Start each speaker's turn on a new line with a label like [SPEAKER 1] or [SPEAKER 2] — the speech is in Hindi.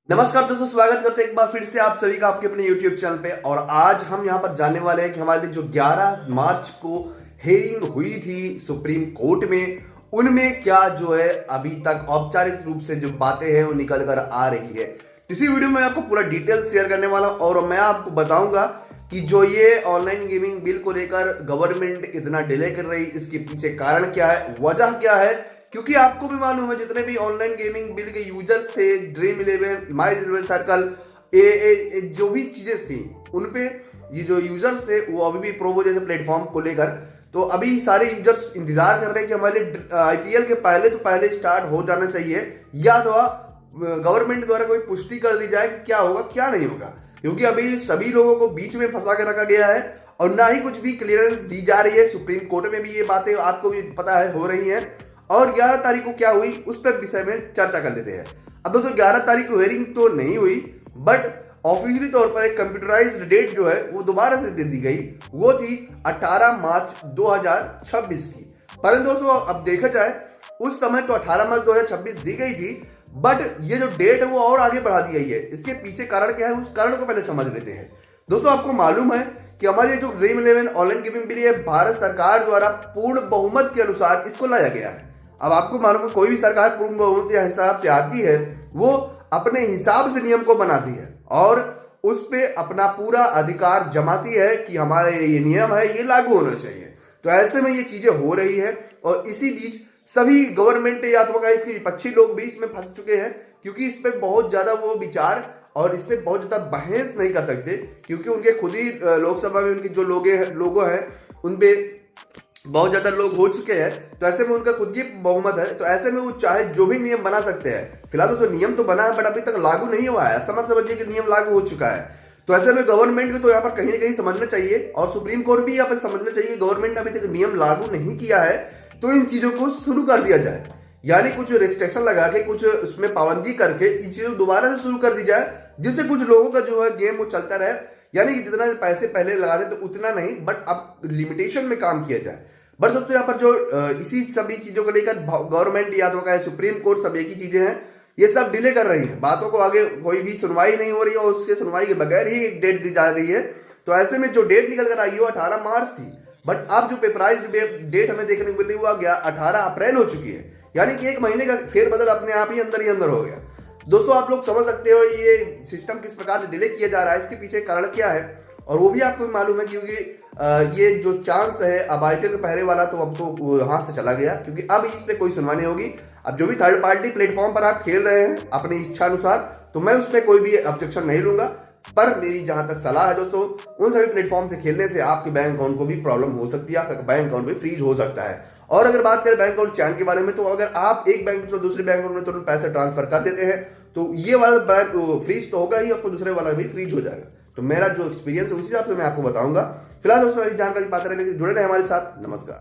[SPEAKER 1] नमस्कार दोस्तों, स्वागत करते हैं एक बार फिर से आप सभी का आपके अपने YouTube चैनल पे। और आज हम यहाँ पर जानने वाले हैं कि हमारे जो 11 मार्च को हेयरिंग हुई थी सुप्रीम कोर्ट में, उनमें क्या जो है अभी तक औपचारिक रूप से जो बातें हैं वो निकल कर आ रही है। इसी वीडियो में आपको पूरा डिटेल शेयर करने वाला हूं और मैं आपको बताऊंगा कि जो ये ऑनलाइन गेमिंग बिल को लेकर गवर्नमेंट इतना डिले कर रही, इसके पीछे कारण क्या है, वजह क्या है। क्योंकि आपको भी मालूम है जितने भी ऑनलाइन गेमिंग बिल के यूजर्स थे, ड्रीम इलेवन, माई इलेवन सर्कल, जो भी चीजें थी उनपे ये जो यूजर्स थे वो अभी भी प्रोवो जैसे प्लेटफॉर्म को लेकर, तो अभी सारे यूजर्स इंतजार कर रहे हैं कि हमारे आईपीएल के पहले स्टार्ट हो जाना चाहिए, या तो गवर्नमेंट द्वारा कोई पुष्टि कर दी जाए कि क्या होगा क्या नहीं होगा। क्योंकि अभी सभी लोगों को बीच में फंसा कर रखा गया है और ना ही कुछ भी क्लियरेंस दी जा रही है। सुप्रीम कोर्ट में भी ये बातें आपको भी पता है हो रही हैं। और 11 तारीख को क्या हुई उस पर विषय में चर्चा कर लेते हैं। अब दोस्तों 11 तारीख को हियरिंग तो नहीं हुई, बट ऑफिशियली तौर पर एक कंप्यूटराइज्ड डेट जो है वो दोबारा से दे दी गई, वो थी 18 मार्च 2026 की। परंतु दोस्तों अब देखा जाए उस समय तो 18 मार्च 2026 दी गई थी, बट ये जो डेट है वो और आगे बढ़ा दी गई है। इसके पीछे कारण क्या है, उस कारण को पहले समझ लेते हैं। दोस्तों आपको मालूम है कि हमारे जो dream eleven online gaming bill है भारत सरकार द्वारा पूर्ण बहुमत के अनुसार इसको लाया गया है। अब आपको मालूम है कोई भी सरकार पूर्ण बहुमत के हिसाब से आती है, वो अपने हिसाब से नियम को बनाती है और उस पे अपना पूरा अधिकार जमाती है कि हमारे ये नियम है ये लागू होना चाहिए। तो ऐसे में ये चीजें हो रही है और इसी बीच सभी गवर्नमेंट या तो इसके विपक्षी लोग भी इसमें फंस चुके हैं, क्योंकि इस पे बहुत ज्यादा वो विचार और इस पे बहुत ज्यादा बहस नहीं कर सकते, क्योंकि उनके खुद ही लोकसभा में उनके जो लोग हैं उन पे बहुत ज्यादा लोग हो चुके हैं। तो ऐसे में उनका खुद की बहुमत है, तो ऐसे में वो चाहे जो भी नियम बना सकते हैं। फिलहाल तो नियम तो बना है बट अभी तक लागू नहीं हुआ है। समझ समझिए कि नियम लागू हो चुका है। तो ऐसे में गवर्नमेंट को तो यहाँ पर कहीं ना कहीं समझना चाहिए और सुप्रीम कोर्ट भी यहाँ पर समझना चाहिए कि गवर्नमेंट ने अभी तक नियम लागू नहीं किया है, तो इन चीजों को शुरू कर दिया जाए। यानी कुछ रिस्ट्रिक्शन लगा के, कुछ उसमें पाबंदी करके इस चीजों को दोबारा से शुरू कर दी जाए, जिससे कुछ लोगों का जो है गेम वो चलता रहे। यानी कि जितना पैसे पहले लगा दे तो उतना नहीं, बट अब लिमिटेशन में काम किया जाए। बट दोस्तों यहाँ पर जो इसी सभी चीजों को लेकर गवर्नमेंट या तो क्या सुप्रीम कोर्ट, सब एक ही चीजें हैं, ये सब डिले कर रही है बातों को। आगे कोई भी सुनवाई नहीं हो रही है और उसके सुनवाई के बगैर ही एक डेट दी जा रही है। तो ऐसे में जो डेट निकल कर आई वो 18 मार्च थी, बट अब जो पेपराइज्ड डेट हमें देखने को मिल रही वो 18 अप्रैल हो चुकी है। यानी कि एक महीने का फेरबदल अपने आप ही अंदर हो गया। दोस्तों आप लोग समझ सकते हो ये सिस्टम किस प्रकार से डिले किया जा रहा है, इसके पीछे कारण क्या है, और वो भी आपको मालूम है। क्योंकि ये जो चांस है अब आईपीएल का पहले वाला तो अब तो हाथ से चला गया, क्योंकि अब इस पे कोई सुनवाई नहीं होगी। अब जो भी थर्ड पार्टी प्लेटफॉर्म पर आप खेल रहे हैं अपनी इच्छा अनुसार, तो मैं उस पर कोई भी ऑब्जेक्शन नहीं लूंगा। पर मेरी जहां तक सलाह है दोस्तों, उन सभी प्लेटफॉर्म से खेलने से आपके बैंक अकाउंट को भी प्रॉब्लम हो सकती है, आपका बैंक अकाउंट भी फ्रीज हो सकता है। और अगर बात करें बैंक अकाउंट चैन के बारे में, तो अगर आप एक बैंक से दूसरे बैंक अकाउंट में तुरंत पैसे ट्रांसफर कर देते हैं तो ये वाला बैंक फ्रीज तो होगा ही, आपको दूसरे वाला भी फ्रीज हो जाएगा। तो मेरा जो एक्सपीरियंस है उसी हिसाब से मैं आपको बताऊंगा। फिलहाल दोस्तों जानकारी पाते रहने के लिए जुड़े रहे हमारे साथ। नमस्कार।